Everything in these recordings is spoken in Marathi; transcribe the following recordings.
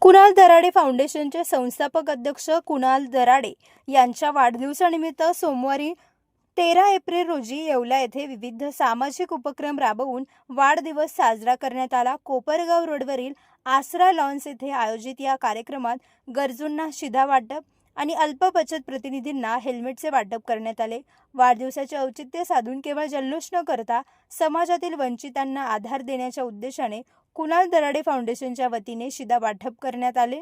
कुणाल दराडे फाउंडेशनचे संस्थापक अध्यक्ष कुणाल दराडे यांच्या वाढदिवसानिमित्त सोमवारी 13 एप्रिल रोजी येवला येथे विविध सामाजिक उपक्रम राबवून वाढदिवस साजरा करण्यात आला। कोपरगाव रोडवरील आसरा लॉन्स येथे आयोजित या कार्यक्रमात गरजूंना शिधा वाटप आणि अल्प बचत प्रतिनिधींना हेल्मेटचे वाटप करण्यात आले। वाढदिवसाचे औचित्य साधून केवळ जल्लोष न करता समाजातील वंचितांना आधार देण्याच्या उद्देशाने कुणाल दराडे फाउंडेशनच्या वतीने शिधा वाटप करण्यात आले।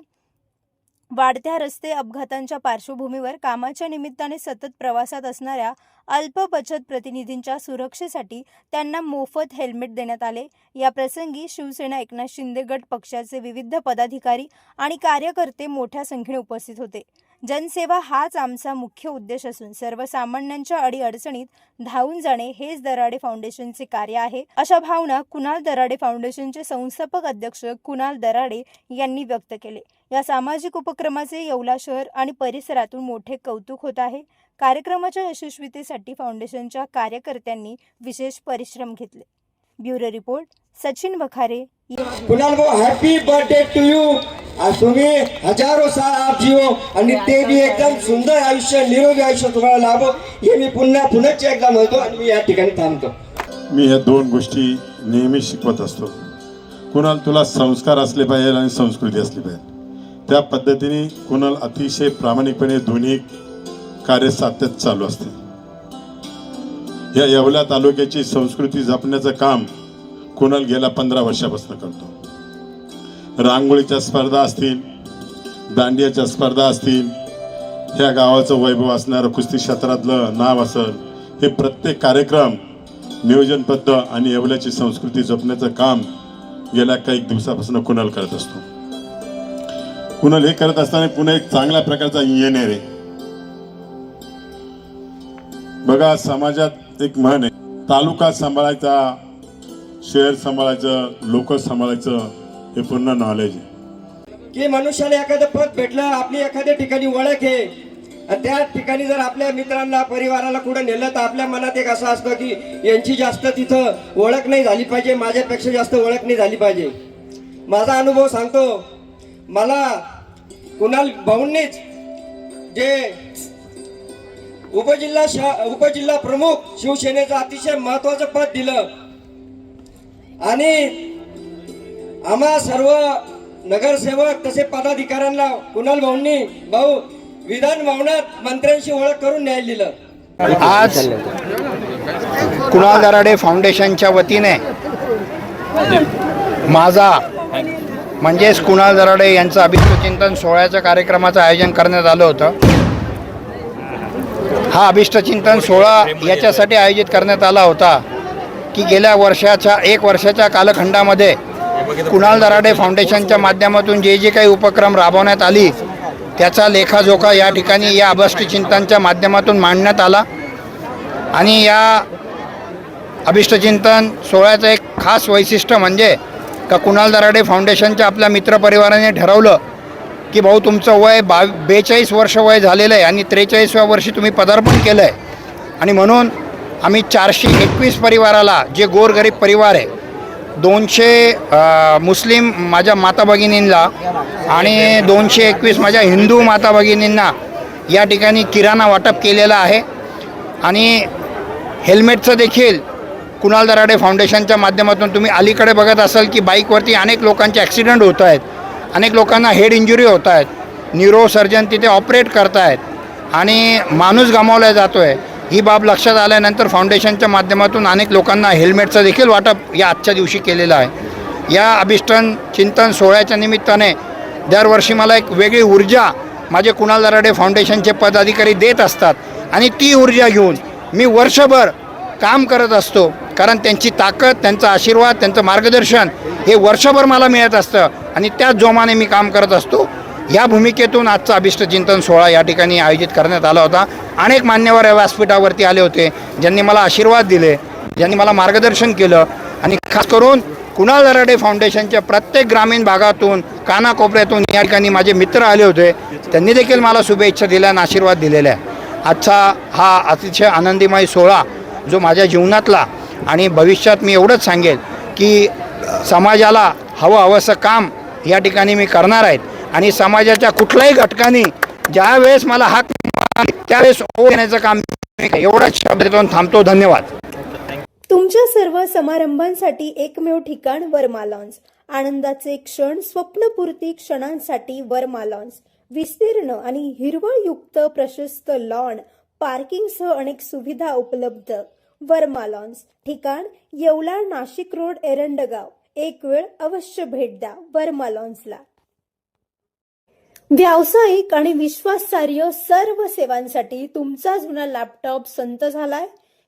वाढत्या रस्ते अपघातांच्या पार्श्वभूमीवर कामाच्या निमित्ताने सतत प्रवासात असणाऱ्या अल्प बचत प्रतिनिधींच्या सुरक्षेसाठी त्यांना मोफत हेल्मेट देण्यात आले। या प्रसंगी शिवसेना एकनाथ शिंदे गट पक्षाचे विविध पदाधिकारी आणि कार्यकर्ते मोठ्या संख्येने उपस्थित होते। जनसेवा हाच आमचा मुख्य उद्देश असून सर्वसामान्यांच्या अडीअडचणीत धावून जाणे हेच दराडे फाउंडेशनचे कार्य आहे, अशा भावना कुणाल दराडे फाउंडेशनचे संस्थापक अध्यक्ष कुणाल दराडे यांनी व्यक्त केले। या सामाजिक उपक्रमाचे येवला शहर आणि परिसरातून मोठे कौतुक होत आहे। कार्यक्रमाच्या यशस्वीतेसाठी फाउंडेशनच्या कार्यकर्त्यांनी विशेष परिश्रम घेतले। Bureau report Sachin Wakhare. कुणाल भाऊ, हॅपी बर्थडे टू यू। आज तुम्ही हजारो साल आप जिओ आणि ते बी एकदम सुंदर आयुष्य, निरोगी आयुष्य तुम्हाला लाभो हे मी पुन्हा एकदा म्हणतो आणि मी या ठिकाणी थांबतो। मी या दोन गोष्टी नेहमी शिकवत असतो। कुणाल, तुला संस्कार असले पाहिजे आणि संस्कृती असली पाहिजे। त्या पद्धतीने कुणाल अतिशय प्रामाणिकपणे दोन्ही कार्य सातत्यात चालू असते। या येवला तालुक्याची संस्कृती जपण्याचं काम कुणाल गेल्या 15 वर्षापासून करतो। रांगोळीच्या स्पर्धा असतील, दांडियाच्या स्पर्धा असतील, ह्या गावाचं वैभव असणारं कुस्ती क्षेत्रातलं नाव असेल, हे प्रत्येक कार्यक्रम नियोजनबद्ध आणि येवल्याची संस्कृती जपण्याचं काम गेल्या काही दिवसापासून कुणाल करत असतो। कुणाल हे करत असताना पुन्हा एक चांगल्या प्रकारचा इंजिनियर आहे। बघा, समाजात एक म्हण आहे, तालुका सांभाळायचा, शहर सांभाळायचं, लोक सांभाळायचं, हे पूर्ण नॉलेज आहे। की मनुष्याला एखादं पद भेटलं, आपली एखाद्या ठिकाणी ओळख आहे आणि त्या ठिकाणी जर आपल्या मित्रांना परिवाराला कुठे नेलं तर आपल्या मनात एक असं असतं की यांची जास्त तिथं ओळख नाही झाली पाहिजे, माझ्यापेक्षा जास्त ओळख नाही झाली पाहिजे। माझा अनुभव सांगतो, मला कुणाल भाऊंनीच जे उपजिल्हा प्रमुख शिवसेनेचं अतिशय महत्वाचं पद दिलं आणि आम्हा सर्व नगरसेवक तसे पदाधिकाऱ्यांना कुणाल भाऊंनी विधान भवनात मंत्र्यांशी ओळख करून न्यायला दिलं। आज कुणाल दराडे फाउंडेशनच्या वतीने माझा म्हणजेच कुणाल दराडे यांचं अभिष्टचिंतन सोहळ्याच्या कार्यक्रमाचं आयोजन करण्यात आलं होतं। हा अभिष्टचिंतन सोहळा याच्यासाठी आयोजित करण्यात आला होता की गेल्या एक वर्षाच्या कालखंडामध्ये कुणाल दराडे फाउंडेशनच्या माध्यमातून जे काही उपक्रम राबवण्यात आली त्याचा लेखाजोखा या ठिकाणी या अभिष्टचिंतनच्या माध्यमातून मांडण्यात आला। आणि या अभिष्टचिंतन सोहळ्याचं एक खास वैशिष्ट्य म्हणजे का कुणाल दराडे फाउंडेशनच्या आपल्या मित्रपरिवाराने ठरवलं की भाऊ, तुमचं वय 42 वर्ष वय झालेलं आहे आणि 43व्या वर्षी तुम्ही पदार्पण केलं आहे आणि म्हणून आम्ही 421 परिवाराला, जे गोरगरीब परिवार आहे, 200 मुस्लिम माझ्या माता भगिनींना आणि 221 माझ्या हिंदू माता भगिनींना या ठिकाणी किराणा वाटप केलेला आहे। आणि हेल्मेटचं देखील कुणाल दराडे फाउंडेशनच्या माध्यमातून तुम्ही अलीकडे बघत असाल की बाईकवरती अनेक लोकांचे ॲक्सिडेंट होत आहेत, अनेक लोकांना हेड इंजुरी होत आहेत, न्यूरोसर्जन तिथे ऑपरेट करत आहेत आणि माणूस गमावला जातो आहे। ही बाब लक्षात आल्यानंतर फाउंडेशनच्या माध्यमातून अनेक लोकांना हेल्मेटचं देखील वाटप या आजच्या दिवशी केलेलं आहे। या अभिष्टचिंतन सोहळ्याच्या निमित्ताने दरवर्षी मला एक वेगळी ऊर्जा माझे कुणाल दराडे फाउंडेशनचे पदाधिकारी देत असतात आणि ती ऊर्जा घेऊन मी वर्षभर काम करत असतो, कारण त्यांची ताकद, त्यांचा आशीर्वाद, त्यांचं मार्गदर्शन हे वर्षभर मला मिळत असतं आणि त्याच जोमाने मी काम करत असतो। या भूमिकेतून आजचा अभिष्टचिंतन सोहळा या ठिकाणी आयोजित करण्यात आला होता। अनेक मान्यवर या व्यासपीठावरती आले होते, ज्यांनी मला आशीर्वाद दिले, ज्यांनी मला मार्गदर्शन केलं आणि खास करून कुणाल दराडे फाउंडेशनच्या प्रत्येक ग्रामीण भागातून, कानाकोपऱ्यातून या ठिकाणी माझे मित्र आले होते, त्यांनी देखील मला शुभेच्छा दिल्या आणि आशीर्वाद दिलेला आहे। आजचा हा अतिशय आनंदीमय सोहळा जो माझ्या जीवनातला आणि भविष्यात मी एवढंच सांगेल की समाजाला हवंसं काम या ठिकाणी मी करणार आहेत आणि समाजाच्या कुठल्याही घटकाने ज्या वेळेस मला हाक मारली, त्यावेळेस ओढ घेण्याचं काम मी करेन. एवढाच शब्द देऊन थांबतो. धन्यवाद. तुमच्या सर्व समारंभांसाठी एकमेव ठिकाण वर्मा लॉन्स. आनंदाचे क्षण, स्वप्नपूर्ती क्षणांसाठी वर्मा लॉन्स. विस्तीर्ण आणि हिरवळयुक्त प्रशस्त लॉन, पार्किंगसह अनेक सुविधा उपलब्ध. वर्मा लॉन्स. ठिकाण येवला, नाशिक रोड, एरंडगाव. एक वेळ अवश्य भेट द्या वर्मा लॉन्सला. व्यावसायिक आणि विश्वासार्ह सर्व सेवांसाठी तुमचा जुना लॅपटॉप संत झालाय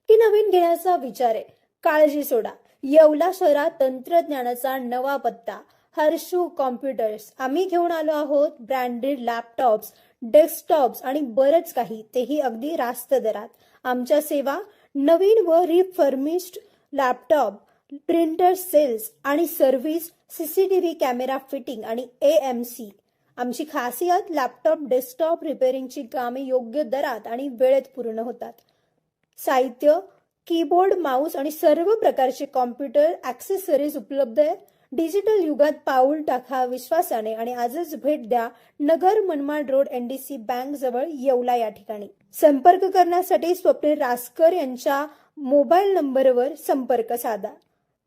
की नवीन घेण्याचा विचार आहे? काळजी सोडा. येवला शहरात तंत्रज्ञानाचा नवा पत्ता, हर्षू कॉम्प्युटर्स. आम्ही घेऊन आलो आहोत ब्रँडेड लॅपटॉप्स, डेस्कटॉप्स आणि बरंच काही, तेही अगदी रास्त दरात. आमच्या सेवा नवीन व रिफर्मिश्ड लॅपटॉप, प्रिंटर सेल्स आणि सर्व्हिस, सीसीटीव्ही कॅमेरा फिटिंग आणि AMC. आमची खासियत लॅपटॉप डेस्कटॉप रिपेअरिंगची कामे योग्य दरात आणि वेळेत पूर्ण होतात. साहित्य, कीबोर्ड, माऊस आणि सर्व प्रकारचे कॉम्प्युटर ॲक्सेसरीज उपलब्ध आहे. डिजिटल युगात पाऊल टाका विश्वासाने आणि आजच भेट द्या Nagar Manmad road, NDC bank जवळ, येवला या ठिकाणी. संपर्क करण्यासाठी स्वप्नील रासकर यांच्या मोबाईल नंबरवर संपर्क साधा.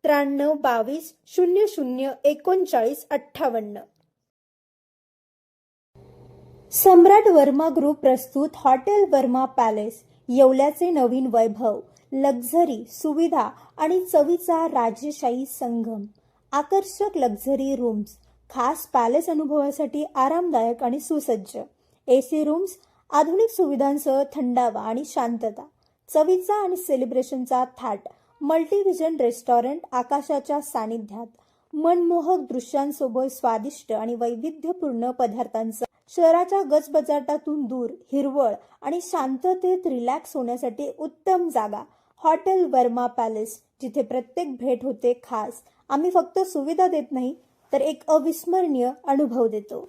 93 22 00 39 58. सम्राट वर्मा ग्रुप प्रस्तुत हॉटेल वर्मा पॅलेस. येवल्याचे नवीन वैभव, लक्झरी, सुविधा आणि चवीचा राजेशाही संगम. आकर्षक लक्झरी रूम्स, खास पॅलेस अनुभवासाठी आरामदायक आणि सुसज्ज. AC रूम्स, आधुनिक सुविधांसह थंडावा आणि शांतता. चवीचा आणि सेलिब्रेशनचा थाट. मल्टीव्हिजन रेस्टॉरंट, आकाशाच्या सानिध्यात. मनमोहक दृश्यांसोबत स्वादिष्ट आणि वैविध्यपूर्ण पदार्थांचा. शहराच्या गजबजाटातून दूर, हिरवळ आणि शांततेत रिलॅक्स होण्यासाठी उत्तम जागा. हॉटेल वर्मा पॅलेस, जिथे प्रत्येक भेट होते खास. आम्ही फक्त सुविधा देत नाही तर एक अविस्मरणीय अनुभव देतो.